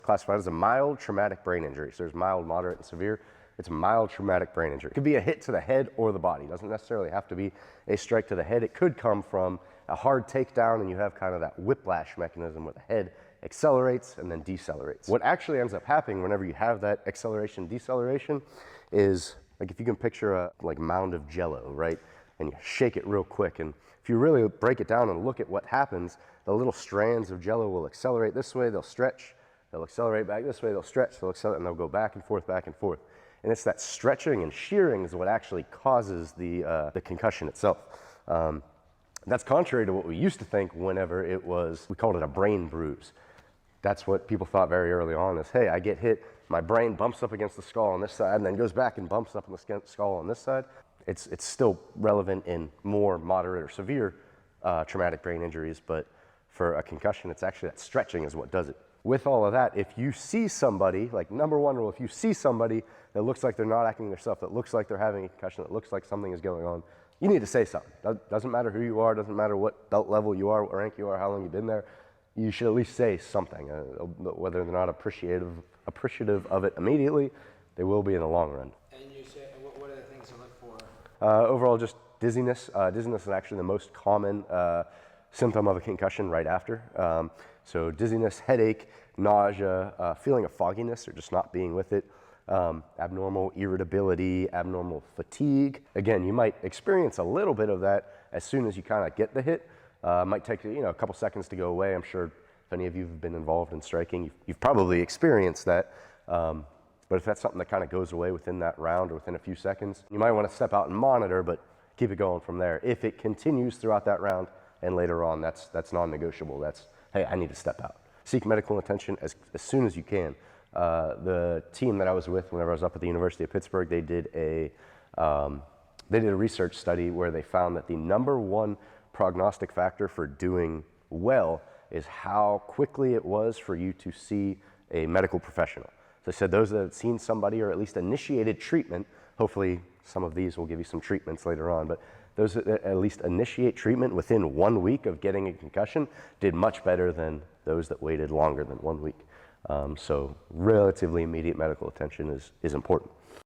Classified as a mild traumatic brain injury. So there's mild, moderate, and severe. It's a mild traumatic brain injury. It could be a hit to the head or the body. It doesn't necessarily have to be a strike to the head. It could come from a hard takedown and you have kind of that whiplash mechanism where the head accelerates and then decelerates. What actually ends up happening whenever you have that acceleration, deceleration is, like if you can picture a mound of jello, right? And you shake it real quick. And if you really break it down and look at what happens, the little strands of jello will accelerate this way, they'll stretch, they'll accelerate back this way, they'll stretch, they'll accelerate, and they'll go back and forth, back and forth. And it's that stretching and shearing is what actually causes the concussion itself. That's contrary to what we used to think whenever it was, we called it a brain bruise. That's what people thought very early on is, hey, I get hit, my brain bumps up against the skull on this side and then goes back and bumps up on the skull on this side. It's still relevant in more moderate or severe traumatic brain injuries, but for a concussion, it's actually that stretching is what does it. With all of that, if you see somebody, like number one rule, if you see somebody that looks like they're not acting themselves, that looks like they're having a concussion, that looks like something is going on, you need to say something. Doesn't matter who you are, doesn't matter what belt level you are, what rank you are, how long you've been there, you should at least say something. Whether they're not appreciative of it immediately, they will be in the long run. And you say, what are the things to look for? Overall, just dizziness. Dizziness is actually the most common symptom of a concussion right after. So dizziness, headache, nausea, feeling of fogginess or just not being with it, abnormal irritability, abnormal fatigue. Again, you might experience a little bit of that as soon as you kind of get the hit. It might take a couple seconds to go away. I'm sure if any of you have been involved in striking, you've probably experienced that. But if that's something that kind of goes away within that round or within a few seconds, you might want to step out and monitor, but keep it going from there. If it continues throughout that round and later on, that's non-negotiable. That's, hey, I need to step out. Seek medical attention as soon as you can. The team that I was with whenever I was up at the University of Pittsburgh, they did a research study where they found that the number one prognostic factor for doing well is how quickly it was for you to see a medical professional. So they said those that have seen somebody or at least initiated treatment, hopefully some of these will give you some treatments later on, but those that at least initiate treatment within 1 week of getting a concussion did much better than those that waited longer than 1 week. So relatively immediate medical attention is important.